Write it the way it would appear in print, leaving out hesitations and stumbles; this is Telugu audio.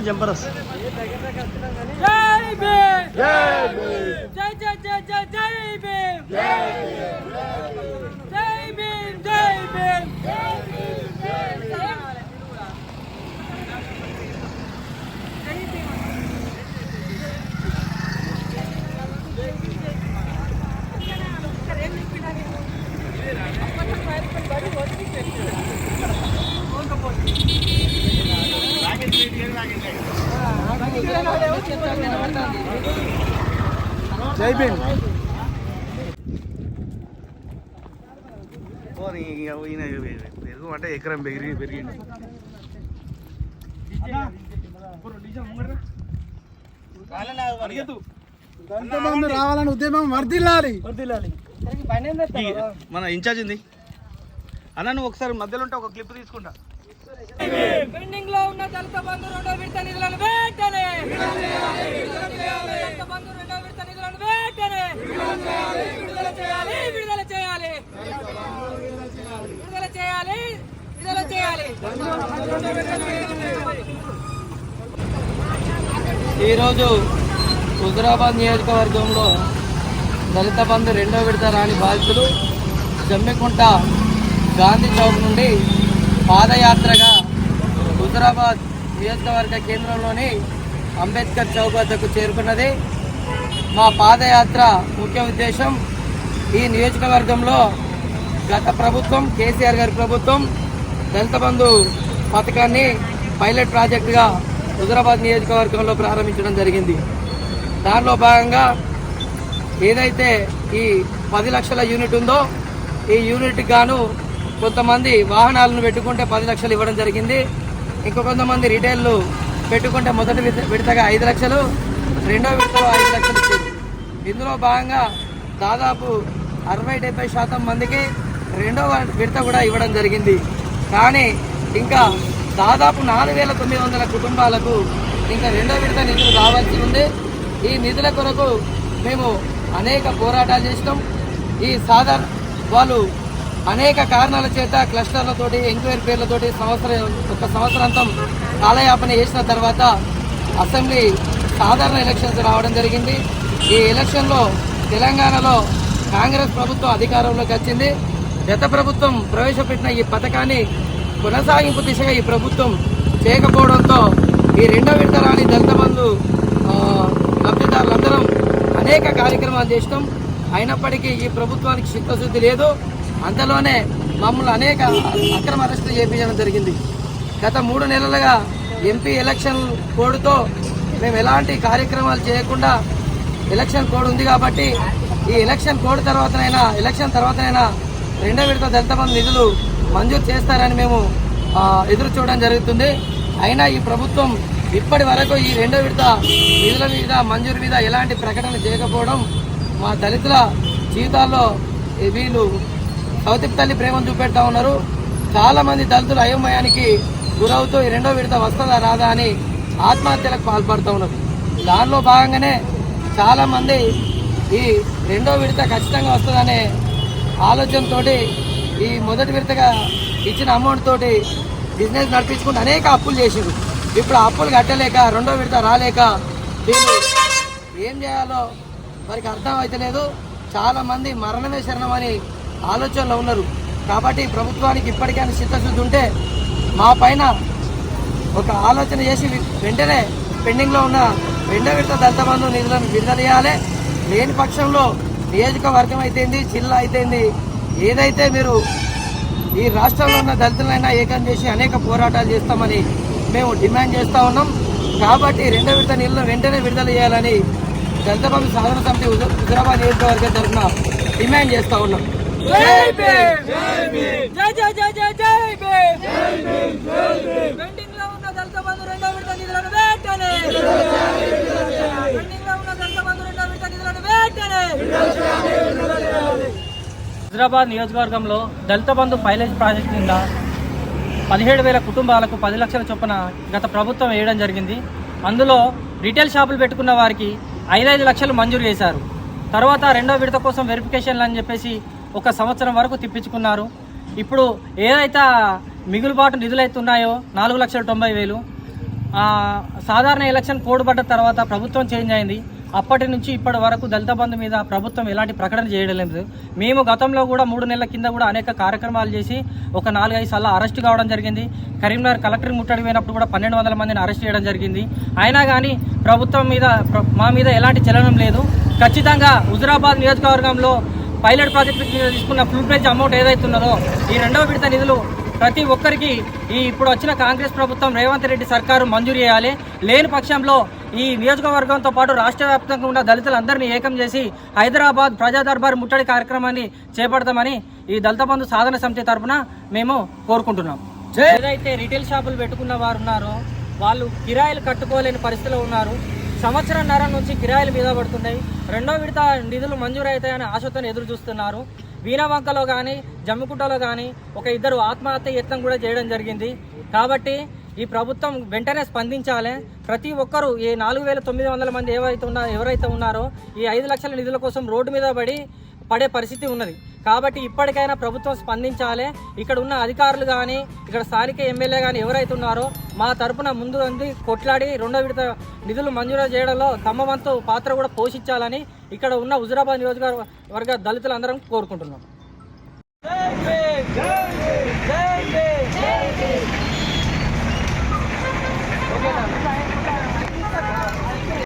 జంపరస్ జై భీమ్. పెరుగు అంటే ఎకరం పెరిగింది. దళితబంధు రావాలని ఉద్యమం వర్ధిల్లాలి. మన ఇన్ఛార్జ్ ఉంది అన్న, నువ్వు ఒకసారి మధ్యలో ఉంటే ఒక క్లిప్ తీసుకుంటా. పెండింగ్ లో ఉన్న దళిత బంధు రెండో విడత నిధులను వెంటనే దళిత బంధు రెండో విడత నిధులను వెంటనే విడుదల చేయాలి విడుదల చేయాలి విడుదల చేయాలి విడుదల చేయాలి. ఈరోజు హుజురాబాద్ నియోజకవర్గంలో దళిత బంధు రెండో విడత రాని బాధితులు జమ్మికుంట గాంధీ చౌక్ నుండి పాదయాత్రగా హుజురాబాద్ నియోజకవర్గ కేంద్రంలోని అంబేద్కర్ చౌక్ వద్దకు చేరుకున్నది. మా పాదయాత్ర ముఖ్య ఉద్దేశం ఈ నియోజకవర్గంలో గత ప్రభుత్వం కేసీఆర్ గారి ప్రభుత్వం దళిత బంధు పథకాన్ని పైలట్ ప్రాజెక్టుగా హుజురాబాద్ నియోజకవర్గంలో ప్రారంభించడం జరిగింది. దానిలో భాగంగా ఏదైతే ఈ 10 లక్షల యూనిట్ ఉందో ఈ యూనిట్కి గాను కొంతమంది వాహనాలను పెట్టుకుంటే 10 లక్షలు ఇవ్వడం జరిగింది. ఇంకో కొంతమంది రిటైల్లు పెట్టుకుంటే మొదటి విడతగా 5 లక్షలు, రెండో విడతలో 5 లక్షలు ఇచ్చింది. ఇందులో భాగంగా దాదాపు 60-70% మందికి రెండో విడత కూడా ఇవ్వడం జరిగింది. కానీ ఇంకా దాదాపు 4,900 కుటుంబాలకు ఇంకా రెండో విడత నిధులు రావాల్సి ఉంది. ఈ నిధుల కొరకు మేము అనేక పోరాటాలు చేసినాం. ఈ సాధారణ వాళ్ళు అనేక కారణాల చేత క్లస్టర్లతోటి ఎంక్వైరీ పేర్లతోటి ఒక సంవత్సరాంతం కాలయాపన చేసిన తర్వాత అసెంబ్లీ సాధారణ ఎలక్షన్స్ రావడం జరిగింది. ఈ ఎలక్షన్లో తెలంగాణలో కాంగ్రెస్ ప్రభుత్వం అధికారంలోకి వచ్చింది. గత ప్రభుత్వం ప్రవేశపెట్టిన ఈ పథకాన్ని కొనసాగింపు దిశగా ఈ ప్రభుత్వం చేయకపోవడంతో ఈ రెండో విడత రాని దళిత బంధు లబ్ధిదారులందరం అనేక కార్యక్రమాలు చేసినాం. అయినప్పటికీ ఈ ప్రభుత్వానికి చిత్తశుద్ధి లేదు. అంతలోనే మమ్మల్ని అనేక అక్రమ అరెస్టులు చేయించడం జరిగింది. గత 3 నెలలుగా ఎంపీ ఎలక్షన్ కోడ్తో మేము ఎలాంటి కార్యక్రమాలు చేయకుండా ఎలక్షన్ కోడ్ ఉంది కాబట్టి ఈ ఎలక్షన్ తర్వాతనైనా రెండో విడత దళిత బంధు నిధులు మంజూరు చేస్తారని మేము ఎదురు చూడడం జరుగుతుంది. అయినా ఈ ప్రభుత్వం ఇప్పటి వరకు ఈ రెండో విడత నిధుల మీద మంజూరు మీద ఎలాంటి ప్రకటన చేయకపోవడం మా దళితుల జీవితాల్లో వీళ్ళు సౌతికి తల్లి ప్రేమను చూపెడతా ఉన్నారు. చాలా మంది దళితులు అయోమయానికి గురవుతూ ఈ రెండో విడత వస్తుందా రాదా అని ఆత్మహత్యలకు పాల్పడుతూ ఉన్నారు. దానిలో భాగంగానే చాలా మంది ఈ రెండో విడత ఖచ్చితంగా వస్తుందనే ఆలోచనతో ఈ మొదటి విడతగా ఇచ్చిన అమౌంట్ తోటి బిజినెస్ నడిపించుకుంటూ అనేక అప్పులు చేసారు. ఇప్పుడు అప్పులు కట్టలేక రెండో విడత రాలేక వీళ్ళు ఏం చేయాలో వారికి అర్థం అవుతలేదు. చాలా మంది మరణమే శరణమని ఆలోచనలో ఉన్నారు. కాబట్టి ప్రభుత్వానికి ఇప్పటికైనా చిత్తశుద్ధి ఉంటే మా పైన ఒక ఆలోచన చేసి వెంటనే పెండింగ్లో ఉన్న రెండో విడత దళిత బంధు నిధులను విడుదల చేయాలి. లేని పక్షంలో నియోజకవర్గం అయితేంది, జిల్లా అయితేంది, ఏదైతే మీరు ఈ రాష్ట్రంలో ఉన్న దళితులైనా ఏకం చేసి అనేక పోరాటాలు చేస్తామని మేము డిమాండ్ చేస్తూ ఉన్నాం. కాబట్టి రెండో విడత నిధులను వెంటనే విడుదల చేయాలని దళిత బంధు సాధన సమితి హుజురాబాద్ నియోజకవర్గం తరఫున డిమాండ్ చేస్తూ ఉన్నాం. హుజురాబాద్ నియోజకవర్గంలో దళిత బంధు పైలట్ ప్రాజెక్టు కింద 17,000 కుటుంబాలకు 10 లక్షల చొప్పున గత ప్రభుత్వం వేయడం జరిగింది. అందులో రిటైల్ షాపులు పెట్టుకున్న వారికి 5 లక్షలు మంజూరు చేశారు. తర్వాత రెండో విడత కోసం వెరిఫికేషన్లు అని చెప్పేసి 1 సంవత్సరం వరకు తిప్పించుకున్నారు. ఇప్పుడు ఏదైతే మిగులుబాటు నిధులు అయితే ఉన్నాయో 4,90,000 సాధారణ ఎలక్షన్ కోడ్ పడ్డ తర్వాత ప్రభుత్వం చేంజ్ అయింది. అప్పటి నుంచి ఇప్పటి వరకు దళిత బంధు మీద ప్రభుత్వం ఎలాంటి ప్రకటన చేయడం లేదు. మేము గతంలో కూడా 3 నెలల కింద కూడా అనేక కార్యక్రమాలు చేసి ఒక 4-5 సార్లు అరెస్ట్ కావడం జరిగింది. కరీంనగర్ కలెక్టర్ ముట్టడి పోయినప్పుడు కూడా 1,200 మందిని అరెస్ట్ చేయడం జరిగింది. అయినా కానీ ప్రభుత్వం మీద మా మీద ఎలాంటి చలనం లేదు. ఖచ్చితంగా హుజురాబాద్ నియోజకవర్గంలో పైలట్ ప్రాజెక్టు తీసుకున్న ఫుల్ ప్రైజ్ అమౌంట్ ఏదైతే ఉన్నదో ఈ రెండవ విడత నిధులు ప్రతి ఒక్కరికి ఈ ఇప్పుడు వచ్చిన కాంగ్రెస్ ప్రభుత్వం రేవంత్ రెడ్డి సర్కారు మంజూరు చేయాలి. లేని పక్షంలో ఈ నియోజకవర్గంతో పాటు రాష్ట్ర వ్యాప్తంగా ఉన్న దళితులందరినీ ఏకం చేసి హైదరాబాద్ ప్రజా దర్బార్ ముట్టడి కార్యక్రమాన్ని చేపడతామని ఈ దళిత బంధు సాధన సమితి తరఫున మేము కోరుకుంటున్నాం. ఏదైతే రిటైల్ షాపులు పెట్టుకున్న వారు ఉన్నారో వాళ్ళు కిరాయిలు కట్టుకోలేని పరిస్థితిలో ఉన్నారు. సంవత్సరంన్నర నుంచి కిరాయిలు మీద పడుతున్నాయి. రెండో విడత నిధులు మంజూరు అవుతాయని ఆశతో ఎదురు చూస్తున్నారు. వీణవంకలో కానీ జమ్మికుంటలో కానీ 1-2 ఆత్మహత్య యత్నం కూడా చేయడం జరిగింది. కాబట్టి ఈ ప్రభుత్వం వెంటనే స్పందించాలి. ప్రతి ఒక్కరూ ఈ 4,900 మంది ఎవరైతే ఉన్నారో ఈ 5 లక్షల నిధుల కోసం రోడ్డు మీద పడే పరిస్థితి ఉన్నది. కాబట్టి ఇప్పటికైనా ప్రభుత్వం స్పందించాలి. ఇక్కడ ఉన్న అధికారులు కానీ ఇక్కడ స్థానిక ఎమ్మెల్యే కానీ ఎవరైతే ఉన్నారో మా తరపున ముందు అంది కొట్లాడి రెండో విడత నిధులు మంజూరు చేయడంలో తమ వంతు పాత్ర కూడా పోషించాలని ఇక్కడ ఉన్న హుజురాబాద్ నియోజకవర్గ దళితులందరం కోరుకుంటున్నాం.